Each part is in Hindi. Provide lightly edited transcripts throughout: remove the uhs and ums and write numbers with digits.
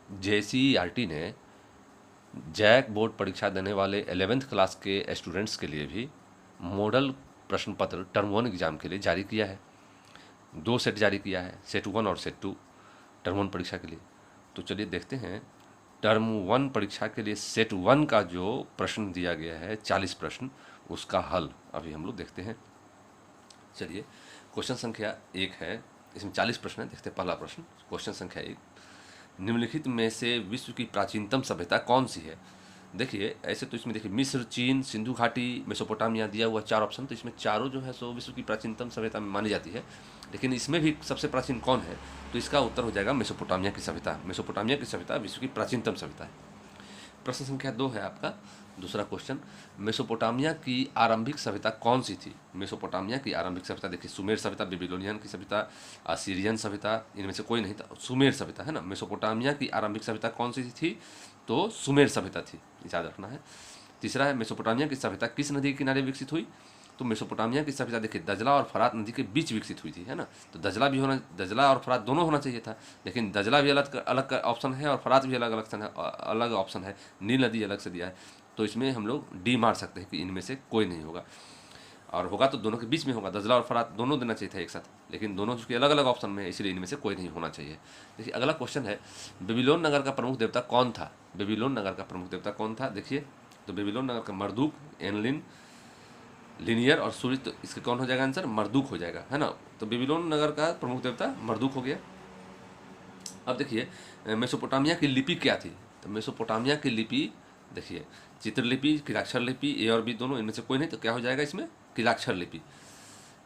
JCERT ने जैक बोर्ड परीक्षा देने वाले 11th क्लास के स्टूडेंट्स के लिए भी मॉडल प्रश्न पत्र टर्म 1 एग्ज़ाम के लिए जारी किया है। 2 सेट जारी किया है, सेट 1 और सेट 2 टर्म 1 परीक्षा के लिए। तो चलिए देखते हैं टर्म 1 परीक्षा के लिए सेट 1 का जो प्रश्न दिया गया है 40 प्रश्न, उसका हल अभी हम लोग देखते हैं। चलिए क्वेश्चन संख्या 1 है, इसमें 40 प्रश्न है। देखते हैं पहला प्रश्न, क्वेश्चन संख्या 1, निम्नलिखित में से विश्व की प्राचीनतम सभ्यता कौन सी है। देखिए ऐसे तो इसमें देखिए मिस्र, चीन, सिंधु घाटी, मेसोपोटामिया दिया हुआ 4 ऑप्शन, तो इसमें चारों जो है सो विश्व की प्राचीनतम सभ्यता में मानी जाती है। लेकिन इसमें भी सबसे प्राचीन कौन है, तो इसका उत्तर हो जाएगा मेसोपोटामिया की सभ्यता। मेसोपोटामिया की सभ्यता विश्व की प्राचीनतम सभ्यता है। प्रश्न संख्या 2 है आपका दूसरा क्वेश्चन, मेसोपोटामिया की आरंभिक सभ्यता कौन सी थी। मेसोपोटामिया की आरंभिक सभ्यता देखिए सुमेर सभ्यता, बेबीलोनियन की सभ्यता, असीरियन सभ्यता, इनमें से कोई नहीं था, सुमेर सभ्यता है ना। मेसोपोटामिया की आरंभिक सभ्यता कौन सी थी, तो सुमेर सभ्यता थी, याद रखना है। तीसरा है मेसोपोटामिया की सभ्यता किस नदी के किनारे विकसित हुई। तो मेसोपोटामिया की सभ्यता देखिए दजला और फरात नदी के बीच विकसित हुई थी, है ना। तो दजला और फरात दोनों होना चाहिए था, लेकिन दजला भी अलग अलग ऑप्शन है और फरात भी अलग ऑप्शन है, नील नदी अलग से दिया है। तो इसमें हम लोग डी मार सकते हैं कि इनमें से कोई नहीं होगा, और होगा तो दोनों के बीच में होगा, दजला और फरात दोनों देना चाहिए था एक साथ, लेकिन दोनों चूंकि अलग अलग ऑप्शन में है इसलिए इनमें से कोई नहीं होना चाहिए। देखिए अगला क्वेश्चन है, बेबीलोन नगर का प्रमुख देवता कौन था। बेबीलोन नगर का प्रमुख देवता कौन था, देखिए तो बेबीलोन नगर का मर्दूक, एनलिन, लिनियर और सूर्य, तो इसका कौन हो जाएगा आंसर, मर्दूक हो जाएगा, है ना। तो बेबीलोन नगर का प्रमुख देवता मर्दूक हो गया। अब देखिए मेसोपोटामिया की लिपि क्या थी, तो मेसोपोटामिया की लिपि देखिए चित्रलिपि, किलाक्षर लिपि, ए और बी दोनों, इनमें से कोई नहीं, तो क्या हो जाएगा इसमें किलाक्षर लिपि,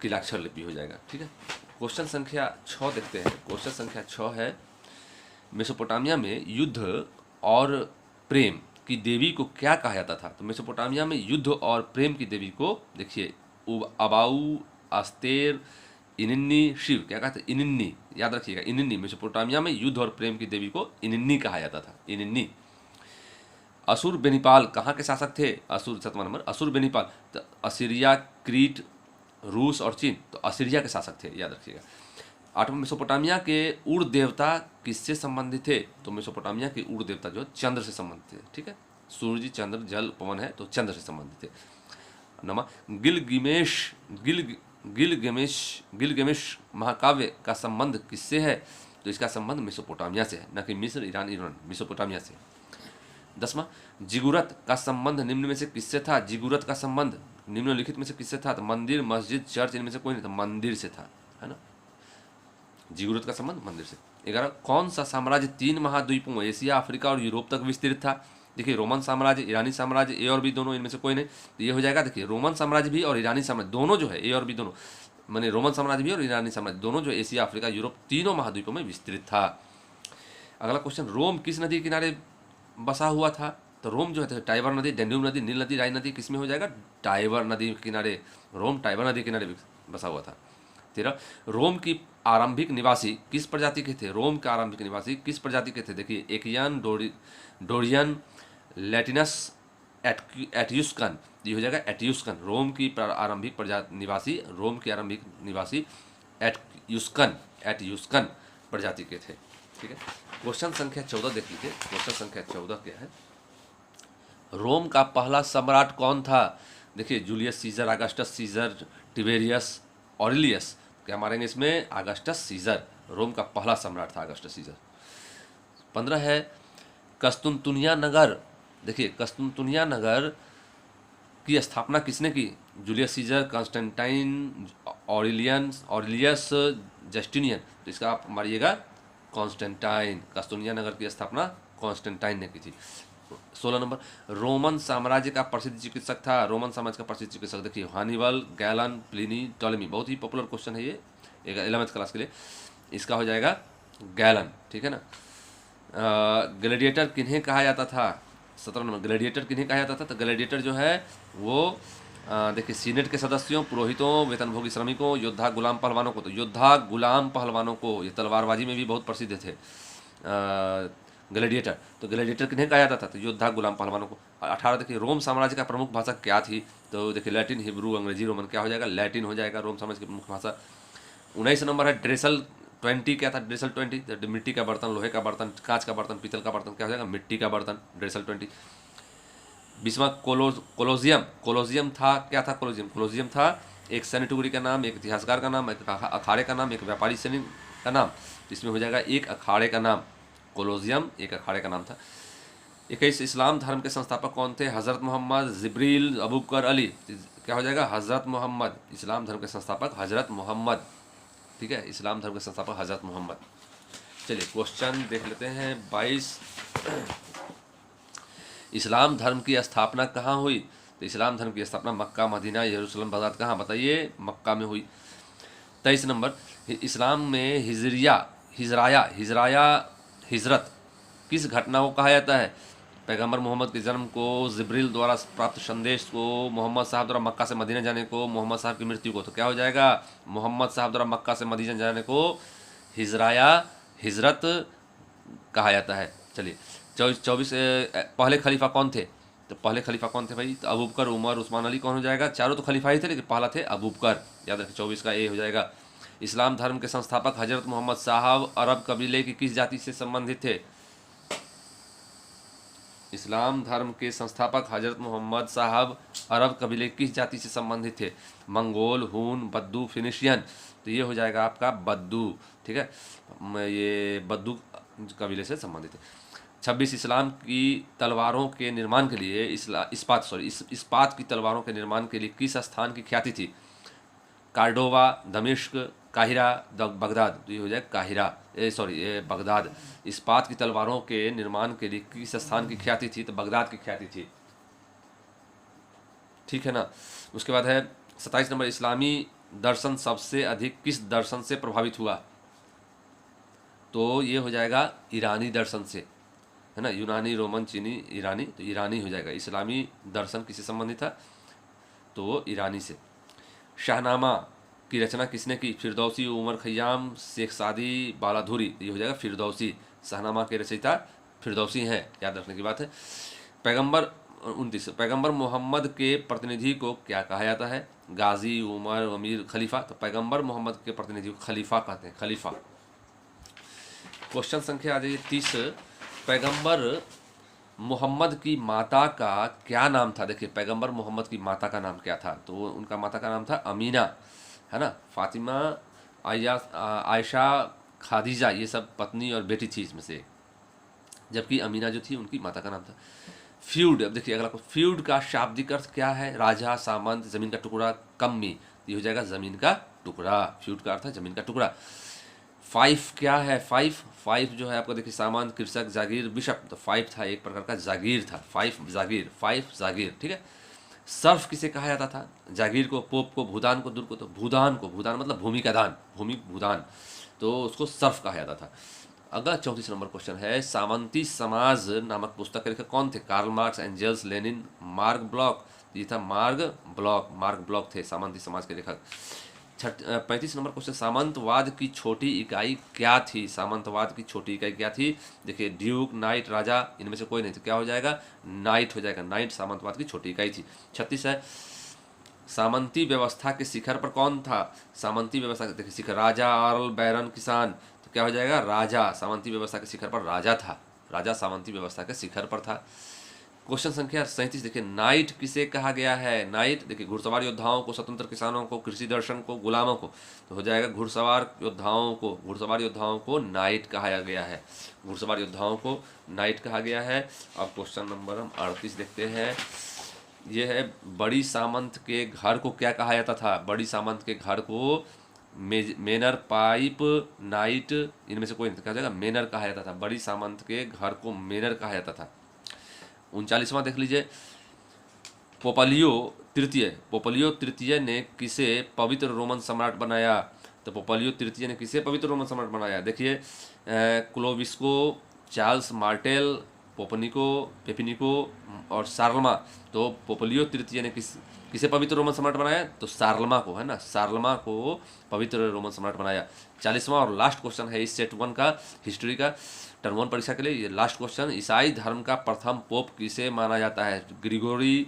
किलाक्षर लिपि हो जाएगा, ठीक है। क्वेश्चन संख्या 6 देखते हैं। क्वेश्चन संख्या 6 है, मेसोपोटामिया में युद्ध और प्रेम की देवी को क्या कहा जाता था। तो मेसोपोटामिया में युद्ध और प्रेम की देवी को देखिए अबाऊ, अस्तेर, इनिन्नी, शिव, क्या कहते हैं, इनिन्नी, याद रखिएगा इनिन्नी। मेसोपोटामिया में युद्ध और प्रेम की देवी को इनिन्नी कहा जाता था, इनिन्नी। असुर बेनीपाल कहाँ के शासक थे, असुर 7वां नंबर, असुर बेनीपाल, तो असीरिया, क्रीट, रूस और चीन, तो असीरिया के शासक थे, याद रखिएगा। 8वां, मेसोपोटामिया के उड़ देवता किससे संबंधित थे। तो मेसोपोटामिया के उड़ देवता जो चंद्र से संबंधित थे, ठीक है, सूर्य, चंद्र, जल, पवन है, तो चंद्र से संबंधित थे। 9वां, गिलगमेश महाकाव्य का संबंध किससे है। तो इसका संबंध मेसोपोटामिया से है, न कि मिस्र, ईरान, मेसोपोटामिया से। 10वां, जिगुरत का संबंध निम्न में से किससे था। जिगुरत का संबंध निम्नलिखित में से किससे था, तो मंदिर, मस्जिद, चर्च, इनमें से कोई नहीं, तो मंदिर से था, है ना। जिगुरत का संबंध मंदिर से। 11, कौन सा साम्राज्य 3 महाद्वीपों एशिया, अफ्रीका और यूरोप तक विस्तृत था। देखिए रोमन साम्राज्य, ईरानी साम्राज्य, ए और बी दोनों, इनमें से कोई नहीं, तो ये हो जाएगा देखिए रोमन साम्राज्य भी और ईरानी साम्राज्य दोनों जो है, ए और बी दोनों, माने रोमन साम्राज्य भी और ईरानी साम्राज्य दोनों जो एशिया, अफ्रीका, यूरोप तीनों महाद्वीपों में विस्तृत था। अगला क्वेश्चन, रोम किस नदी के किनारे बसा हुआ था। तो रोम जो है टाइबर नदी, डेन्यूब नदी, नील नदी, राइन नदी, किसमें हो जाएगा, टाइबर नदी के किनारे, रोम टाइबर नदी के किनारे बसा हुआ था। 13, रोम की आरंभिक निवासी किस प्रजाति के थे। रोम के आरंभिक निवासी किस प्रजाति के थे, देखिए एकियन, डोरियन, लैटिनस, एट्यूस्कन, ये हो जाएगा एट्यूस्कन। रोम की आरंभिक निवासी, रोम के आरंभिक निवासी एट्यूस्कन प्रजाति के थे, ठीक है। क्वेश्चन संख्या 14 देख लीजिए। क्वेश्चन संख्या 14 क्या है, रोम का पहला सम्राट कौन था। देखिए Julius Caesar, Augustus Caesar, Tiberius, Aurelius, क्या मारेंगे इसमें, अगस्टस सीजर। रोम का पहला सम्राट था अगस्टस सीजर। 15 है, कस्तुनतुनिया नगर, देखिए कस्तुनतुनिया नगर की स्थापना किसने की। Julius Caesar, Constantine, Aurelius, Justinian, तो इसका आप मारिएगा कॉन्स्टेंटाइन। कस्तुनिया नगर की स्थापना कॉन्स्टेंटाइन ने की थी। 16 नंबर, रोमन साम्राज्य का प्रसिद्ध चिकित्सक था। रोमन साम्राज्य का प्रसिद्ध चिकित्सक देखिए हानिबल, गैलन, प्लिनी, टॉलेमी, बहुत ही पॉपुलर क्वेश्चन है ये 11th क्लास के लिए, इसका हो जाएगा गैलन, ठीक है ना। ग्लैडिएटर किन्हें कहा जाता था। 17 नंबर, ग्लैडिएटर किन्हें कहा जाता था। तो ग्लैडिएटर जो है वो देखिए सीनेट के सदस्यों, पुरोहितों, वेतनभोगी श्रमिकों, योद्धा, गुलाम पहलवानों को। तो योद्धा, गुलाम पहलवानों को, ये तलवारबाजी में भी बहुत प्रसिद्ध थे ग्लैडिएटर। तो ग्लैडिएटर किन्हें कहा जाता था, तो योद्धा, गुलाम पहलवानों को। 18 देखिए रोम साम्राज्य का प्रमुख भाषा क्या थी। तो देखिए लैटिन, हिब्रू, अंग्रेजी, रोमन, क्या हो जाएगा, लैटिन हो जाएगा रोम साम्राज्य की प्रमुख भाषा। 19 नंबर है, ड्रेसल 20 क्या था? ड्रेसल 20, मिट्टी का बर्तन, लोहे का बर्तन, कांच का बर्तन, पीतल का बर्तन, क्या हो जाएगा? मिट्टी का बर्तन, ड्रेसल 20। 20वां कोलोजियम। कोलोजियम था, क्या था कोलोजियम? कोलोजियम था एक सैनिटरी का नाम, एक इतिहासकार का नाम, एक अखाड़े का नाम, एक व्यापारी सैनिक का नाम। इसमें हो जाएगा एक अखाड़े का नाम, कोलोजियम एक अखाड़े का नाम था। 21 इस्लाम धर्म के संस्थापक कौन थे? हज़रत मोहम्मद, जिब्रील, अबू बकर, अली। क्या हो जाएगा? हज़रत मोहम्मद। इस्लाम धर्म के संस्थापक हज़रत मोहम्मद, ठीक है, इस्लाम धर्म के संस्थापक हज़रत मोहम्मद। चलिए क्वेश्चन देख लेते हैं 22। इस्लाम धर्म की स्थापना कहाँ हुई? तो इस्लाम धर्म की स्थापना मक्का, मदीना, यरूशलेम, बगदाद, कहाँ? बताइए। मक्का में हुई। 23 नंबर, इस्लाम में हिजरत किस घटना को कहा जाता है? पैगंबर मोहम्मद के जन्म को, जिब्रील द्वारा प्राप्त संदेश को, मोहम्मद साहब द्वारा मक्का से मदीना जाने को, मोहम्मद साहब की मृत्यु को। तो क्या हो जाएगा? मोहम्मद साहब द्वारा मक्का से मदीना जाने को हिजरत कहा जाता है। चलिए 24 पहले खलीफा कौन थे? तो पहले खलीफा कौन थे भाई? तो अबू बकर, उमर, उस्मान, अली। कौन हो जाएगा? चारों तो खलीफा ही थे, लेकिन पहला थे अबू बकर। याद रखिए 24 का ए हो जाएगा। इस्लाम धर्म के संस्थापक हजरत मोहम्मद साहब अरब कबीले की किस जाति से संबंधित थे? इस्लाम धर्म के संस्थापक हजरत मोहम्मद साहब अरब कबीले किस जाति से संबंधित थे? मंगोल, हून, बद्दू, फिनिशियन। तो ये हो जाएगा आपका बद्दू, ठीक है, ये बद्दू कबीले से संबंधित है। 26 इस्लाम की तलवारों के निर्माण के लिए इस्पात की तलवारों के निर्माण के लिए किस स्थान की ख्याति थी? कार्डोवा, दमिश्क, काहिरा, बगदाद। तो ये हो जाए काहिरा, बगदाद। इस्पात की तलवारों के निर्माण के लिए किस स्थान की ख्याति थी? तो बगदाद की ख्याति थी, ठीक है ना। उसके बाद है 27 नंबर, इस्लामी दर्शन सबसे अधिक किस दर्शन से प्रभावित हुआ? तो ये हो जाएगा ईरानी दर्शन से, है ना। यूनानी, रोमन, चीनी, ईरानी। तो ईरानी हो जाएगा। इस्लामी दर्शन किससे संबंधित था? तो वो ईरानी से। शाहनामा की रचना किसने की? फिरदौसी, उमर खयाम, शेख सादी, बालाधुरी। ये हो जाएगा फिरदौसी। शाहनामा के रचयिता फिरदौसी हैं, याद रखने की बात है। पैगंबर 29, पैगंबर मोहम्मद के प्रतिनिधि को क्या कहा जाता है? गाजी, उमर, अमीर, खलीफा। तो पैगंबर मोहम्मद के प्रतिनिधि को खलीफा कहते हैं, खलीफा। क्वेश्चन संख्या आ जाइए 30। पैगंबर मोहम्मद की माता का क्या नाम था? देखिए पैगंबर मोहम्मद की माता का नाम क्या था? तो उनका माता का नाम था अमीना, है ना। फातिमा, आयशा, खादीजा, ये सब पत्नी और बेटी थी इसमें से, जबकि अमीना जो थी उनकी माता का नाम था। फ्यूड, अब देखिए अगला, फ्यूड का शाब्दिक अर्थ क्या है? राजा, सामंत, जमीन का टुकड़ा, कम्मी। ये हो जाएगा जमीन का टुकड़ा। फ्यूड का अर्थ है जमीन का टुकड़ा। फाइफ क्या है? फाइफ जो है आपको देखिए, सामंत, कृषक, जागीर, बिशप। तो फाइफ था एक प्रकार का जागीर था, फाइफ जागीर, ठीक है। सर्फ किसे कहा जाता था? जागीर को, पोप को, भूदान को, दुर को। तो भूदान को, भूदान मतलब भूमि का दान, भूमि भूदान, तो उसको सर्फ कहा जाता था। अगला 34 नंबर क्वेश्चन है, सामंती समाज नामक पुस्तक के लेखक कौन थे? कार्ल मार्क्स, एंजेल्स, लेनिन, मार्ग ब्लॉक। ये था मार्ग ब्लॉक थे सामंती समाज के लेखक। 35 नंबर क्वेश्चन, सामंतवाद की छोटी इकाई क्या थी? सामंतवाद की छोटी इकाई क्या थी? देखिए ड्यूक, नाइट, राजा, इनमें से कोई नहीं। तो क्या हो जाएगा? नाइट हो जाएगा। नाइट सामंतवाद की छोटी इकाई थी। 36 है, सामंती व्यवस्था के शिखर पर कौन था? सामंती व्यवस्था के देखिए शिखर, राजा, अर्ल, बैरन, किसान। तो क्या हो जाएगा? राजा। सामंती व्यवस्था के शिखर पर राजा था, राजा सामंती व्यवस्था के शिखर पर था। क्वेश्चन संख्या 37 देखिए, नाइट किसे कहा गया है? नाइट देखिए घुड़सवार योद्धाओं को, स्वतंत्र किसानों को, कृषि दर्शन को, गुलामों को। तो हो जाएगा घुड़सवार योद्धाओं को नाइट कहा गया है, घुड़सवार योद्धाओं को नाइट कहा गया है। अब क्वेश्चन नंबर हम 38 देखते हैं। ये है, बड़ी सामंत के घर को क्या कहा जाता था? बड़ी सामंत के घर को मेनर, पाइप, नाइट, इनमें से कोई नहीं। क्या हो जाएगा? मेनर कहा जाता था। बड़ी सामंत के घर को मेनर कहा जाता था। 39वां देख लीजिए, पोपलियो तृतीय ने किसे पवित्र रोमन सम्राट बनाया? तो पोपलियो तृतीय ने किसे पवित्र रोमन सम्राट बनाया? देखिए क्लोविस्को, चार्ल्स मार्टेल, पेपिनिको और सार्लमा। तो पोपलियो तृतीय ने किसे पवित्र रोमन सम्राट बनाया? तो सार्लमा को, है ना, सार्लमा को पवित्र रोमन सम्राट बनाया। 40वां और लास्ट क्वेश्चन है इस सेट 1 का, हिस्ट्री का, टर्म 1 परीक्षा के लिए ये लास्ट क्वेश्चन, ईसाई धर्म का प्रथम पोप किसे माना जाता है? ग्रिगोरी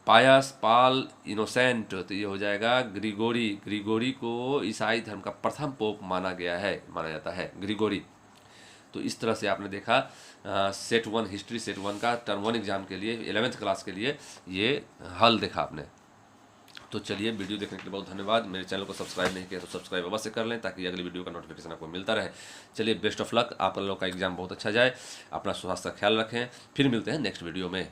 पायस, पाल, इनोसेंट, तो ये हो जाएगा ग्रिगोरी। ग्रिगोरी को ईसाई धर्म का प्रथम पोप माना जाता है ग्रिगोरी। तो इस तरह से आपने देखा सेट 1 हिस्ट्री सेट 1 का टर्म 1 एग्जाम के लिए 11th क्लास के लिए ये हल देखा आपने। तो चलिए, वीडियो देखने के लिए बहुत धन्यवाद। मेरे चैनल को सब्सक्राइब नहीं किया तो सब्सक्राइब अवश्य कर लें ताकि अगली वीडियो का नोटिफिकेशन आपको मिलता रहे। चलिए, बेस्ट ऑफ लक, आप लोगों का एग्जाम बहुत अच्छा जाए, अपना स्वास्थ्य का ख्याल रखें। फिर मिलते हैं नेक्स्ट वीडियो में।